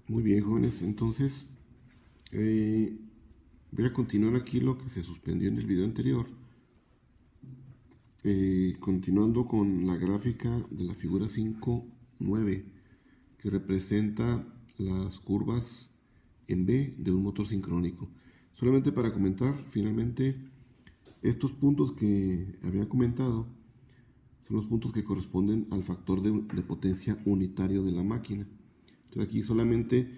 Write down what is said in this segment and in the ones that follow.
Muy bien, jóvenes. Entonces, eh, voy a continuar aquí lo que se suspendió en el video anterior. Continuando con la gráfica de la figura 5.9, que representa las curvas en B de un motor sincrónico. Solamente para comentar, finalmente, estos puntos que había comentado son los puntos que corresponden al factor de potencia unitario de la máquina. Entonces aquí solamente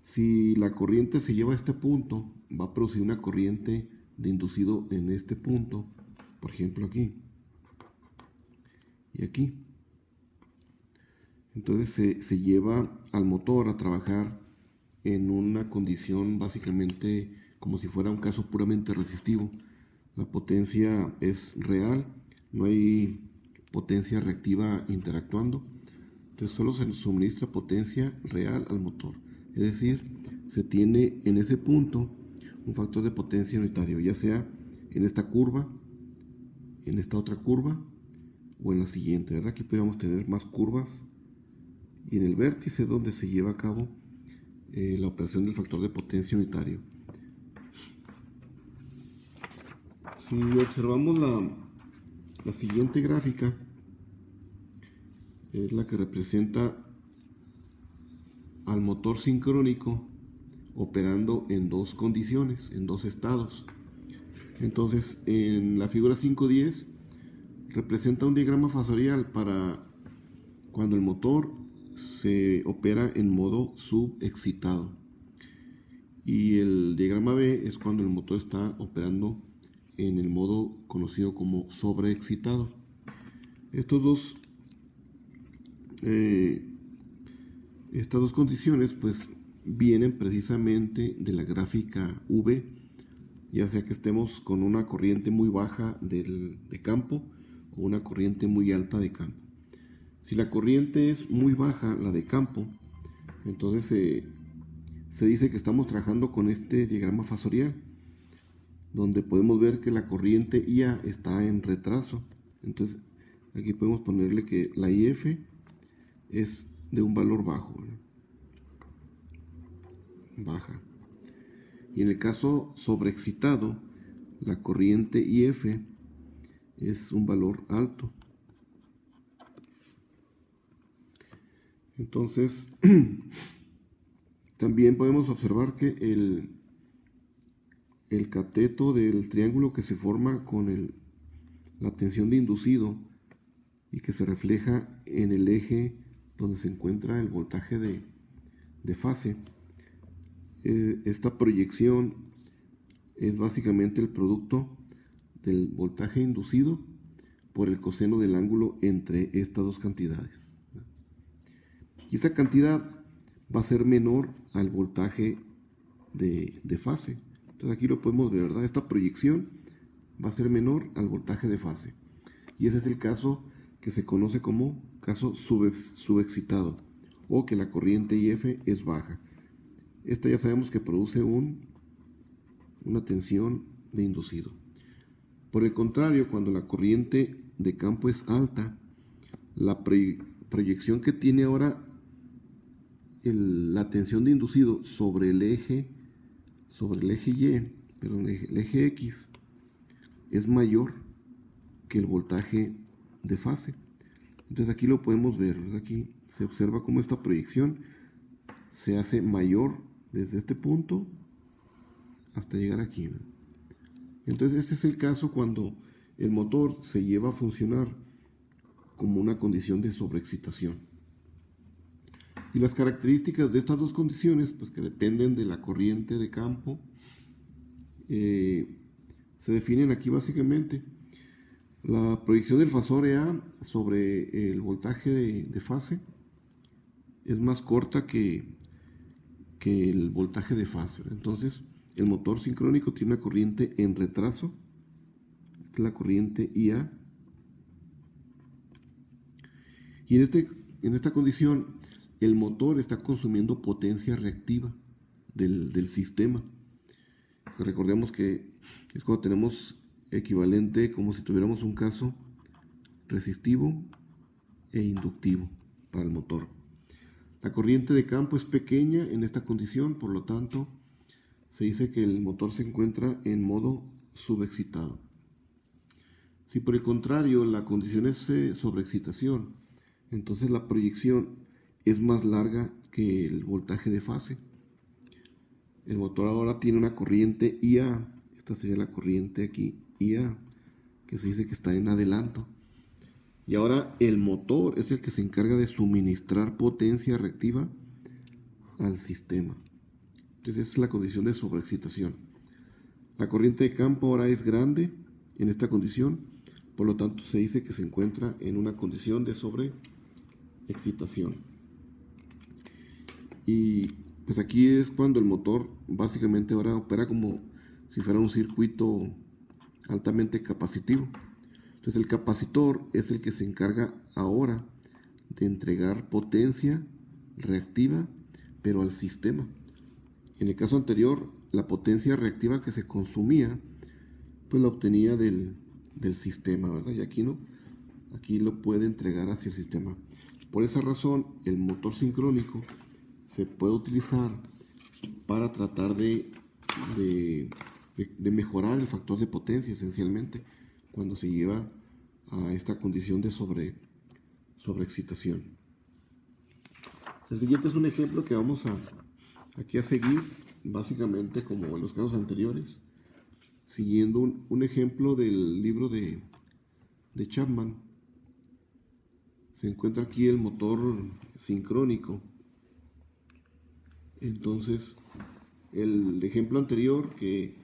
si la corriente se lleva a este punto, va a producir una corriente de inducido en este punto, por ejemplo aquí y aquí. Entonces se lleva al motor a trabajar en una condición básicamente como si fuera un caso puramente resistivo. La potencia es real, no hay potencia reactiva interactuando. Entonces solo se suministra potencia real al motor. Es decir, se tiene en ese punto un factor de potencia unitario, ya sea en esta curva, en esta otra curva o en la siguiente, ¿verdad? Aquí podríamos tener más curvas y en el vértice donde se lleva a cabo la operación del factor de potencia unitario. Si observamos la siguiente gráfica, es la que representa al motor sincrónico operando en dos condiciones, en dos estados. Entonces, en la figura 5.10 representa un diagrama fasorial para cuando el motor se opera en modo subexcitado. Y el diagrama B es cuando el motor está operando en el modo conocido como sobreexcitado. Estas dos condiciones pues vienen precisamente de la gráfica V, ya sea que estemos con una corriente muy baja de campo o una corriente muy alta de campo. Si la corriente es muy baja, la de campo, entonces se dice que estamos trabajando con este diagrama fasorial, donde podemos ver que la corriente IA está en retraso. Entonces aquí podemos ponerle que la IF es de un valor bajo, ¿verdad? Baja. Y en el caso sobreexcitado, la corriente IF es un valor alto. Entonces, también podemos observar que el cateto del triángulo que se forma con la tensión de inducido y que se refleja en el eje donde se encuentra el voltaje de fase. Esta proyección es básicamente el producto del voltaje inducido por el coseno del ángulo entre estas dos cantidades. Y esa cantidad va a ser menor al voltaje de fase. Entonces aquí lo podemos ver, ¿verdad? Esta proyección va a ser menor al voltaje de fase. Y ese es el caso que se conoce como caso subexcitado, o que la corriente IF es baja. Esta ya sabemos que produce una tensión de inducido. Por el contrario, cuando la corriente de campo es alta, la proyección que tiene ahora la tensión de inducido sobre el eje Y, perdón, el eje X, es mayor que el voltaje de fase. Entonces aquí lo podemos ver, ¿verdad? Aquí se observa cómo esta proyección se hace mayor desde este punto hasta llegar aquí, ¿no? Entonces este es el caso cuando el motor se lleva a funcionar como una condición de sobreexcitación. Y las características de estas dos condiciones, pues que dependen de la corriente de campo, se definen aquí básicamente. La proyección del fasor EA sobre el voltaje de fase es más corta que el voltaje de fase. Entonces, el motor sincrónico tiene una corriente en retraso. Esta es la corriente IA. Y en esta condición, el motor está consumiendo potencia reactiva del sistema. Recordemos que es cuando tenemos equivalente como si tuviéramos un caso resistivo e inductivo para el motor. La corriente de campo es pequeña en esta condición, por lo tanto, se dice que el motor se encuentra en modo subexcitado. Si por el contrario la condición es sobreexcitación, entonces la proyección es más larga que el voltaje de fase. El motor ahora tiene una corriente IA, esta sería la corriente aquí, IA, que se dice que está en adelanto. Y ahora el motor es el que se encarga de suministrar potencia reactiva al sistema. Entonces esa es la condición de sobreexcitación. La corriente de campo ahora es grande en esta condición, por lo tanto se dice que se encuentra en una condición de sobreexcitación. Y pues aquí es cuando el motor básicamente ahora opera como si fuera un circuito altamente capacitivo. Entonces el capacitor es el que se encarga ahora de entregar potencia reactiva, pero al sistema. En el caso anterior, la potencia reactiva que se consumía, pues la obtenía del sistema, ¿verdad? Y aquí no, aquí lo puede entregar hacia el sistema. Por esa razón, el motor sincrónico se puede utilizar para tratar de mejorar el factor de potencia, esencialmente, cuando se lleva a esta condición de sobreexcitación. El siguiente es un ejemplo que vamos aquí a seguir, básicamente como en los casos anteriores, siguiendo un ejemplo del libro de Chapman. Se encuentra aquí el motor sincrónico. Entonces, el ejemplo anterior que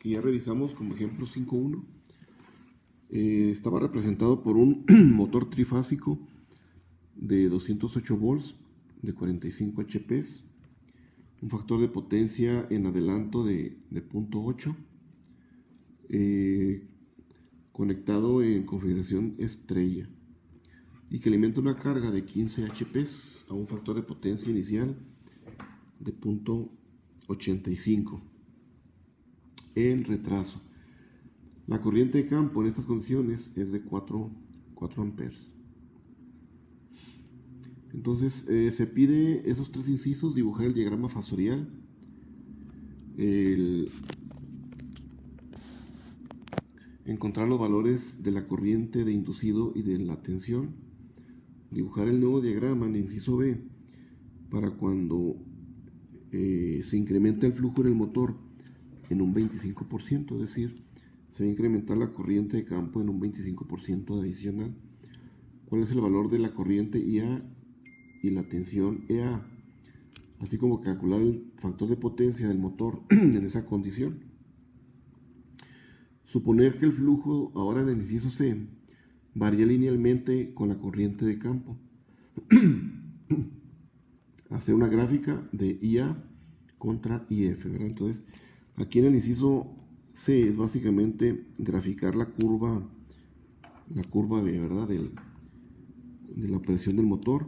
ya revisamos como ejemplo 5.1 estaba representado por un motor trifásico de 208 volts de 45 HP, un factor de potencia en adelanto de 0.8, conectado en configuración estrella, y que alimenta una carga de 15 HP a un factor de potencia inicial de 0.85 en retraso. La corriente de campo en estas condiciones es de 4 amperes. Entonces se pide esos tres incisos: dibujar el diagrama fasorial, encontrar los valores de la corriente de inducido y de la tensión, dibujar el nuevo diagrama en el inciso B para cuando se incrementa el flujo en el motor en un 25%, es decir, se va a incrementar la corriente de campo en un 25% adicional. ¿Cuál es el valor de la corriente IA y la tensión EA? Así como calcular el factor de potencia del motor en esa condición. Suponer que el flujo ahora en el inciso C varía linealmente con la corriente de campo. Hacer una gráfica de IA contra IF, ¿verdad? Entonces, aquí en el inciso C es básicamente graficar la curva B, ¿verdad? De la operación del motor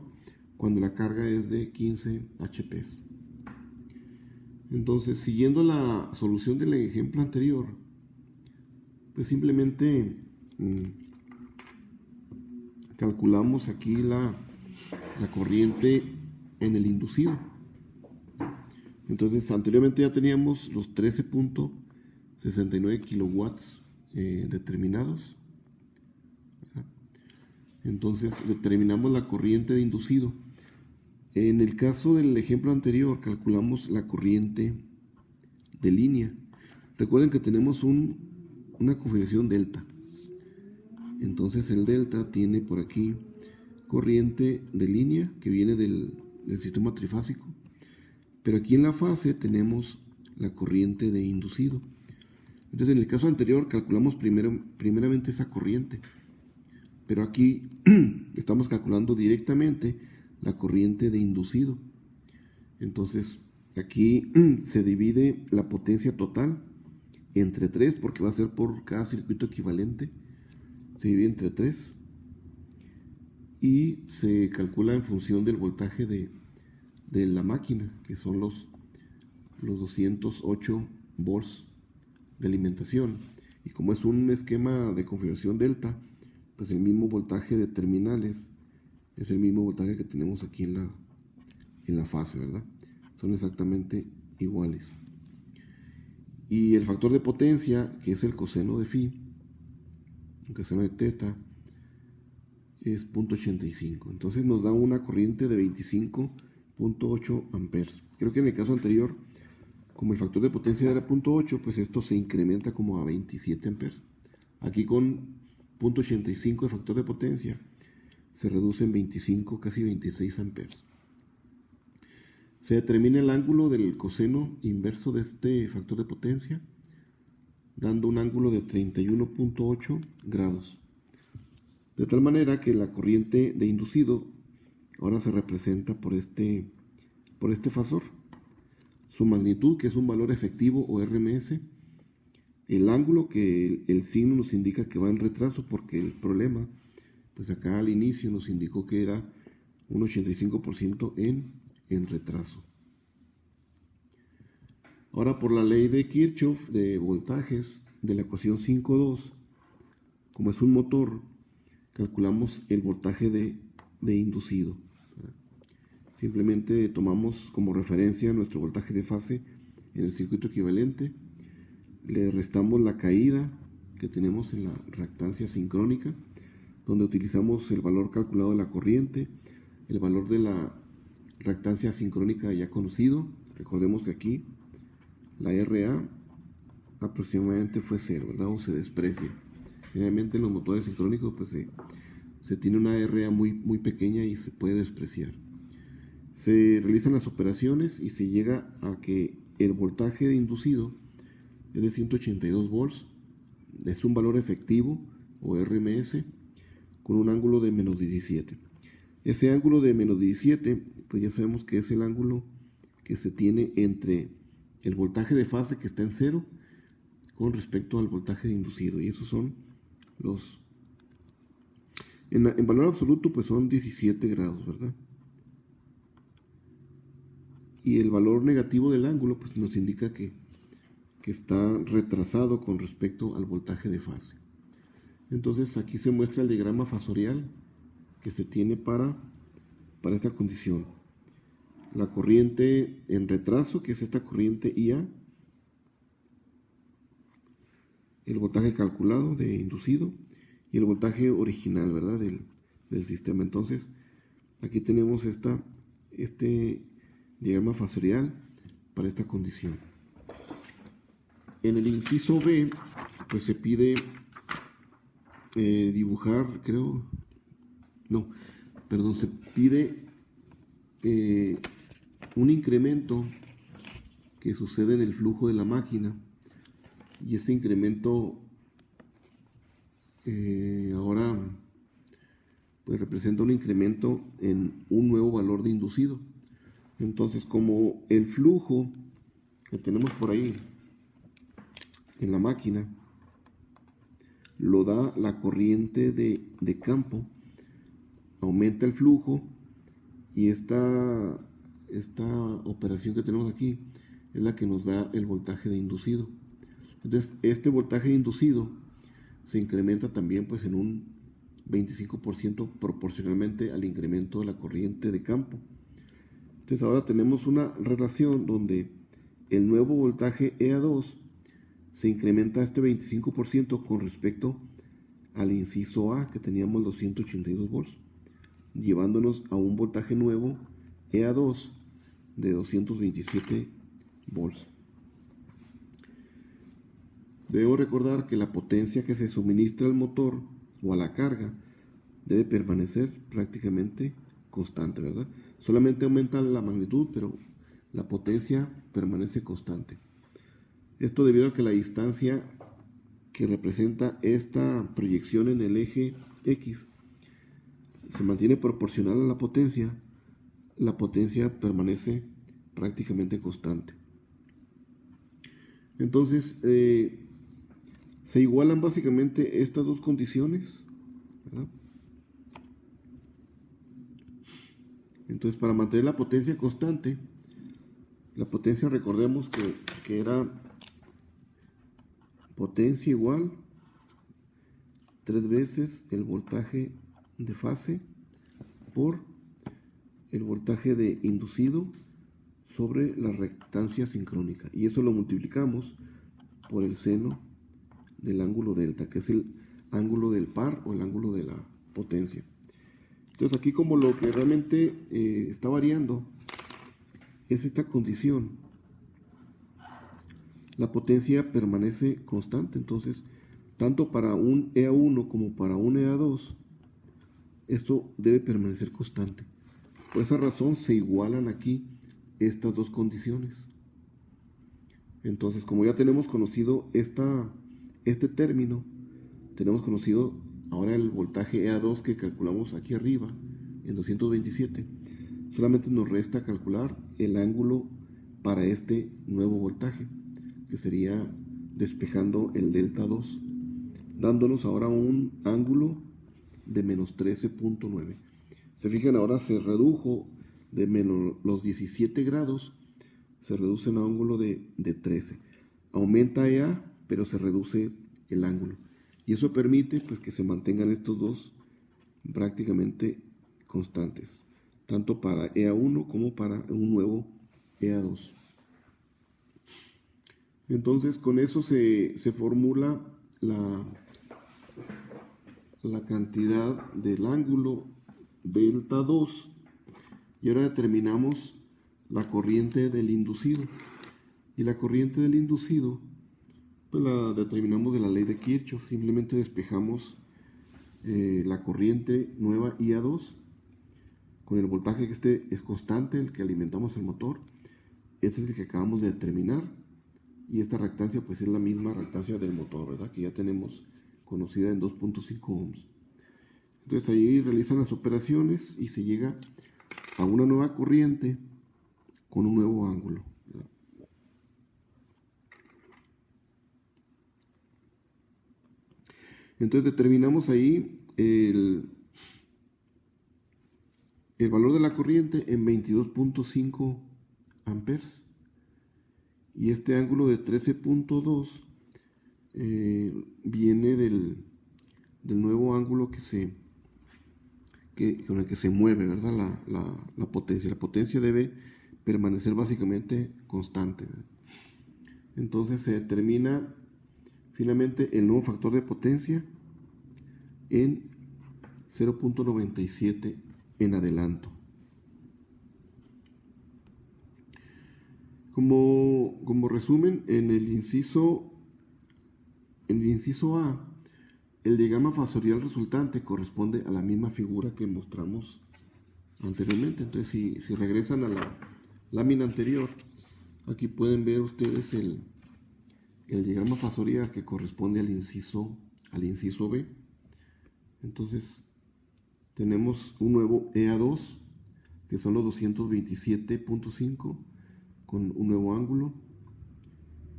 cuando la carga es de 15 HP. Entonces, siguiendo la solución del ejemplo anterior, pues simplemente calculamos aquí la corriente en el inducido. Entonces, anteriormente ya teníamos los 13.69 kilowatts determinados. Entonces, determinamos la corriente de inducido. En el caso del ejemplo anterior, calculamos la corriente de línea. Recuerden que tenemos una configuración delta. Entonces, el delta tiene por aquí corriente de línea que viene del sistema trifásico. Pero aquí en la fase tenemos la corriente de inducido. Entonces, en el caso anterior calculamos primeramente esa corriente. Pero aquí estamos calculando directamente la corriente de inducido. Entonces, aquí se divide la potencia total entre 3, porque va a ser por cada circuito equivalente. Se divide entre 3. Y se calcula en función del voltaje de la máquina, que son los 208 volts de alimentación. Y como es un esquema de configuración delta, pues el mismo voltaje de terminales es el mismo voltaje que tenemos aquí en en la fase, ¿verdad? Son exactamente iguales. Y el factor de potencia, que es el coseno de phi, el coseno de teta, es 0.85. Entonces nos da una corriente de 25.8 amperes. Creo que en el caso anterior, como el factor de potencia era 0.8, pues esto se incrementa como a 27 amperes. Aquí con 0.85 de factor de potencia se reduce en 25, casi 26 amperes. Se determina el ángulo del coseno inverso de este factor de potencia, dando un ángulo de 31.8 grados. De tal manera que la corriente de inducido ahora se representa por este fasor. Su magnitud, que es un valor efectivo o RMS. El ángulo, que el signo nos indica que va en retraso, porque el problema, pues acá al inicio nos indicó que era un 85% en retraso. Ahora, por la ley de Kirchhoff de voltajes de la ecuación 5.2, como es un motor, calculamos el voltaje de inducido. Simplemente tomamos como referencia nuestro voltaje de fase en el circuito equivalente, le restamos la caída que tenemos en la reactancia sincrónica, donde utilizamos el valor calculado de la corriente, el valor de la reactancia sincrónica ya conocido. Recordemos que aquí la RA aproximadamente fue 0, ¿verdad? O se desprecia. Generalmente en los motores sincrónicos pues se tiene una RA muy pequeña y se puede despreciar. Se realizan las operaciones y se llega a que el voltaje de inducido es de 182 volts. Es un valor efectivo o RMS con un ángulo de menos 17. Ese ángulo de menos 17, pues ya sabemos que es el ángulo que se tiene entre el voltaje de fase, que está en 0, con respecto al voltaje de inducido. Y esos son los... En valor absoluto, pues son 17 grados, ¿verdad? Y el valor negativo del ángulo, pues nos indica que está retrasado con respecto al voltaje de fase. Entonces aquí se muestra el diagrama fasorial que se tiene para esta condición. La corriente en retraso, que es esta corriente IA, el voltaje calculado de inducido y el voltaje original, ¿verdad? Del sistema. Entonces aquí tenemos este diagrama fasorial para esta condición. En el inciso B, pues se pide dibujar, se pide un incremento que sucede en el flujo de la máquina, y ese incremento ahora pues representa un incremento en un nuevo valor de inducido. Entonces, como el flujo que tenemos por ahí en la máquina lo da la corriente de campo, aumenta el flujo, y esta operación que tenemos aquí es la que nos da el voltaje de inducido. Entonces, este voltaje de inducido se incrementa también pues en un 25% proporcionalmente al incremento de la corriente de campo. Entonces ahora tenemos una relación donde el nuevo voltaje EA2 se incrementa este 25% con respecto al inciso A, que teníamos los 182 volts, llevándonos a un voltaje nuevo EA2 de 227 volts. Debemos recordar que la potencia que se suministra al motor o a la carga debe permanecer prácticamente constante, ¿verdad? Solamente aumenta la magnitud, pero la potencia permanece constante. Esto debido a que la distancia que representa esta proyección en el eje X se mantiene proporcional a la potencia permanece prácticamente constante. Entonces, se igualan básicamente estas dos condiciones, ¿verdad? Entonces, para mantener la potencia constante, la potencia, recordemos que era potencia igual 3 veces el voltaje de fase por el voltaje de inducido sobre la reactancia sincrónica. Y eso lo multiplicamos por el seno del ángulo delta, que es el ángulo del par o el ángulo de la potencia. Entonces aquí como lo que realmente está variando es esta condición, la potencia permanece constante. Entonces, tanto para un EA1 como para un EA2, esto debe permanecer constante. Por esa razón se igualan aquí estas dos condiciones. Entonces, como ya tenemos conocido este término, tenemos conocido ahora el voltaje EA2 que calculamos aquí arriba, en 227. Solamente nos resta calcular el ángulo para este nuevo voltaje, que sería despejando el delta 2, dándonos ahora un ángulo de menos 13.9. Se fijan, ahora se redujo de menos los 17 grados, se reduce un ángulo de 13. Aumenta EA, pero se reduce el ángulo. Y eso permite pues, que se mantengan estos dos prácticamente constantes, tanto para EA1 como para un nuevo EA2. Entonces, con eso se formula la cantidad del ángulo delta 2, y ahora determinamos la corriente del inducido. Y la corriente del inducido pues la determinamos de la ley de Kirchhoff. Simplemente despejamos la corriente nueva IA2 con el voltaje que este es constante, el que alimentamos el motor. Este es el que acabamos de determinar, y esta reactancia pues es la misma reactancia del motor, ¿verdad? Que ya tenemos conocida en 2.5 ohms. Entonces ahí realizan las operaciones y se llega a una nueva corriente con un nuevo ángulo, ¿verdad? Entonces determinamos ahí el valor de la corriente en 22.5 amperes, y este ángulo de 13.2 viene del nuevo ángulo con el que se mueve, ¿verdad? La potencia. La potencia debe permanecer básicamente constante, ¿verdad? Entonces se determina finalmente el nuevo factor de potencia en 0.97 en adelanto. Como resumen, en el inciso A, el diagrama fasorial resultante corresponde a la misma figura que mostramos anteriormente. Entonces, si regresan a la lámina anterior, aquí pueden ver ustedes el diagrama fasorial que corresponde al inciso B. Entonces, tenemos un nuevo EA2, que son los 227.5, con un nuevo ángulo.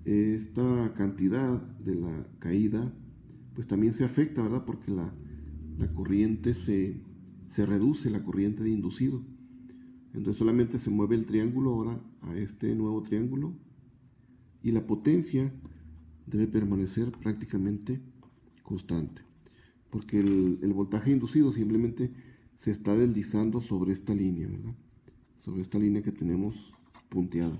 Esta cantidad de la caída pues también se afecta, ¿verdad? Porque la corriente se reduce, la corriente de inducido. Entonces solamente se mueve el triángulo ahora a este nuevo triángulo, y la potencia debe permanecer prácticamente constante, porque el voltaje inducido simplemente se está deslizando sobre esta línea, ¿verdad? Sobre esta línea que tenemos punteada.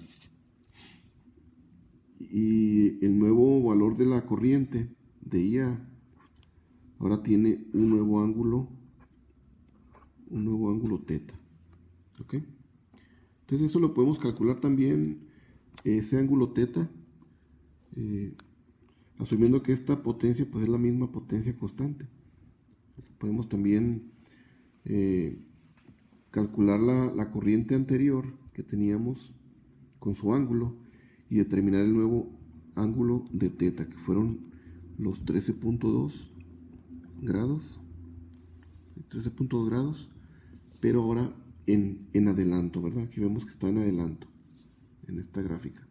Y el nuevo valor de la corriente de IA ahora tiene un nuevo ángulo teta. ¿Ok? Entonces eso lo podemos calcular también, ese ángulo teta, asumiendo que esta potencia pues es la misma potencia constante. Podemos también calcular la corriente anterior que teníamos con su ángulo y determinar el nuevo ángulo de teta, que fueron los 13.2 grados, pero ahora en adelanto, ¿verdad? Aquí vemos que está en adelanto en esta gráfica.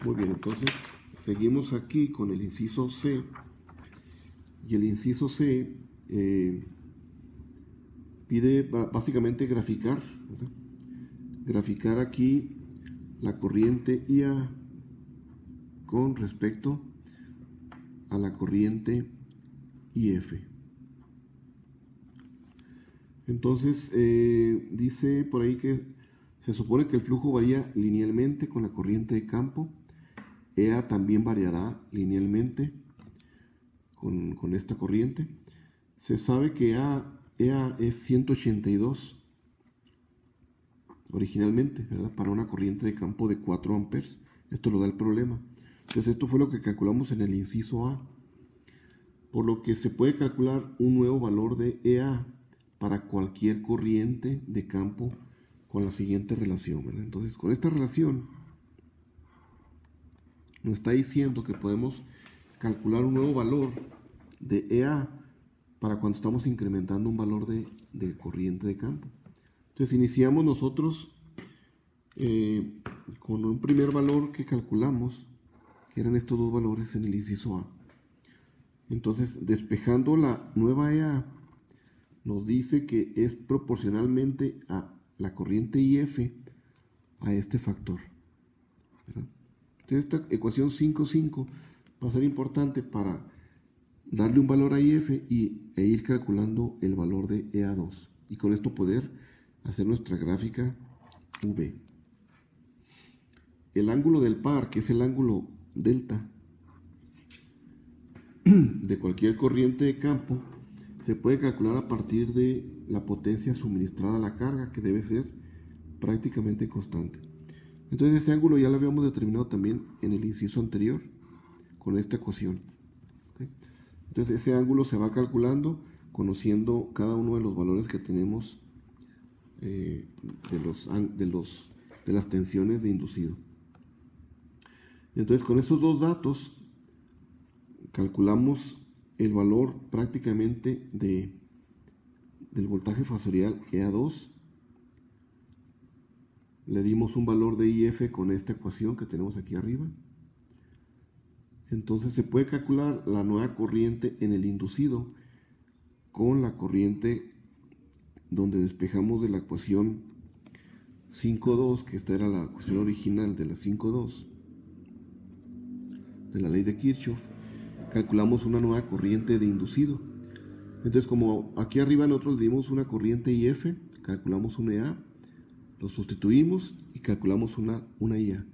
Muy bien, entonces seguimos aquí con el inciso C, y el inciso C pide básicamente graficar, ¿verdad? Graficar aquí la corriente IA con respecto a la corriente IF. Entonces, dice por ahí que se supone que el flujo varía linealmente con la corriente de campo. EA también variará linealmente con esta corriente. Se sabe que EA es 182 originalmente, ¿verdad? Para una corriente de campo de 4 amperes. Esto lo da el problema. Entonces esto fue lo que calculamos en el inciso A. Por lo que se puede calcular un nuevo valor de EA para cualquier corriente de campo con la siguiente relación, ¿verdad? Entonces con esta relación nos está diciendo que podemos calcular un nuevo valor de EA para cuando estamos incrementando un valor de corriente de campo. Entonces iniciamos nosotros con un primer valor que calculamos, que eran estos dos valores en el inciso A. Entonces, despejando la nueva EA, nos dice que es proporcionalmente a la corriente IF a este factor, ¿verdad? Entonces, esta ecuación 5,5 va a ser importante para darle un valor a IF e ir calculando el valor de EA2. Y con esto poder hacer nuestra gráfica V. El ángulo del par, que es el ángulo delta de cualquier corriente de campo, se puede calcular a partir de la potencia suministrada a la carga, que debe ser prácticamente constante. Entonces este ángulo ya lo habíamos determinado también en el inciso anterior con esta ecuación. ¿Okay? Entonces ese ángulo se va calculando conociendo cada uno de los valores que tenemos de las tensiones de inducido. Entonces con estos dos datos calculamos el valor prácticamente del voltaje fasorial EA2. Le dimos un valor de IF con esta ecuación que tenemos aquí arriba. Entonces se puede calcular la nueva corriente en el inducido con la corriente donde despejamos de la ecuación 5,2, que esta era la ecuación original de la 5,2 de la ley de Kirchhoff. Calculamos una nueva corriente de inducido. Entonces, como aquí arriba nosotros dimos una corriente IF, calculamos una EA, lo sustituimos y calculamos una IA.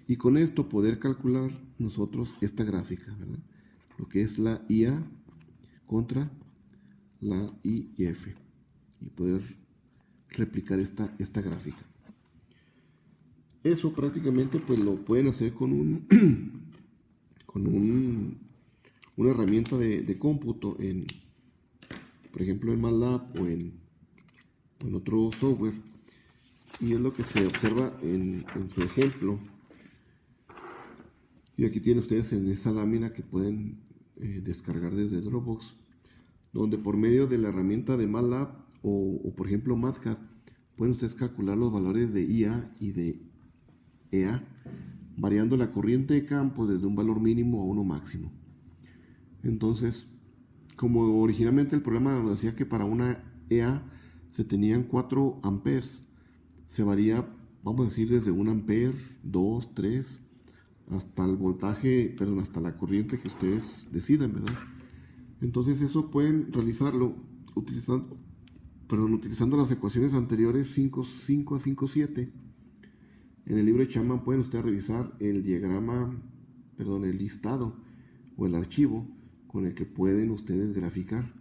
Y con esto poder calcular nosotros esta gráfica, ¿verdad? Lo que es la IA contra la IF. Y poder replicar esta gráfica. Eso prácticamente pues lo pueden hacer con una herramienta de cómputo, por ejemplo en MATLAB o en otro software, y es lo que se observa en su ejemplo. Y aquí tienen ustedes en esa lámina que pueden descargar desde Dropbox, donde por medio de la herramienta de MATLAB o por ejemplo MATCAD pueden ustedes calcular los valores de IA y de EA, variando la corriente de campo desde un valor mínimo a uno máximo. Entonces, como originalmente el programa nos decía que para una EA se tenían 4 amperes, se varía, vamos a decir, desde 1 ampere, 2, 3, hasta el voltaje, perdón, hasta la corriente que ustedes decidan, ¿verdad? Entonces eso pueden realizarlo utilizando las ecuaciones anteriores 5,5 a 5,7. En el libro de Chapman pueden ustedes revisar el el listado o el archivo con el que pueden ustedes graficar.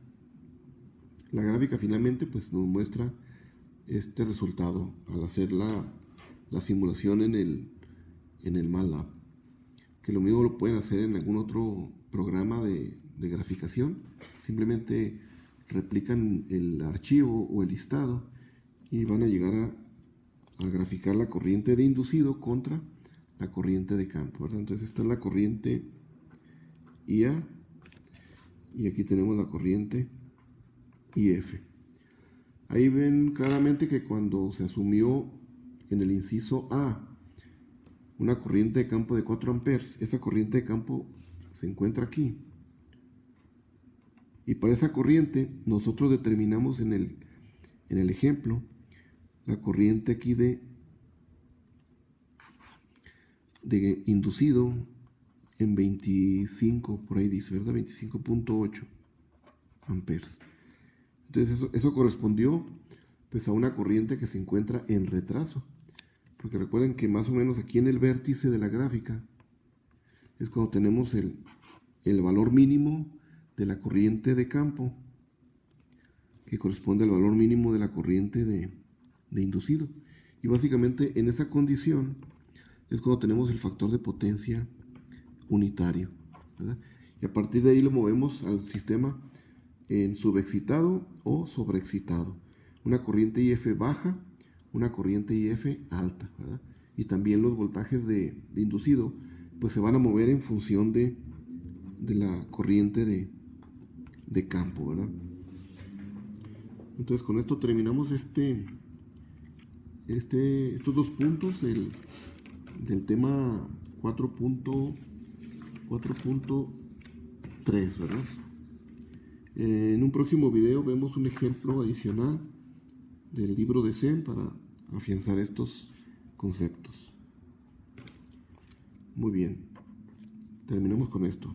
La gráfica finalmente pues nos muestra este resultado al hacer la simulación en el MATLAB, que lo mismo lo pueden hacer en algún otro programa de graficación. Simplemente replican el archivo o el listado y van a llegar a graficar la corriente de inducido contra la corriente de campo, ¿verdad? Entonces esta es la corriente IA y aquí tenemos la corriente IF. Ahí ven claramente que cuando se asumió en el inciso A una corriente de campo de 4 amperes, esa corriente de campo se encuentra aquí. Y para esa corriente nosotros determinamos en el ejemplo la corriente aquí de inducido en 25, por ahí dice, ¿verdad? 25,8 amperes. Entonces eso correspondió pues a una corriente que se encuentra en retraso. Porque recuerden que más o menos aquí en el vértice de la gráfica es cuando tenemos el valor mínimo de la corriente de campo, que corresponde al valor mínimo de la corriente de inducido. Y básicamente en esa condición es cuando tenemos el factor de potencia unitario, ¿verdad? Y a partir de ahí lo movemos al sistema en subexcitado o sobreexcitado. Una corriente IF baja, una corriente IF alta, ¿verdad? Y también los voltajes de inducido pues se van a mover en función de la corriente de campo, ¿verdad? Entonces con esto terminamos estos dos puntos del tema 4.3, ¿verdad? En un próximo video vemos un ejemplo adicional del libro de Zen para afianzar estos conceptos. Muy bien, terminamos con esto.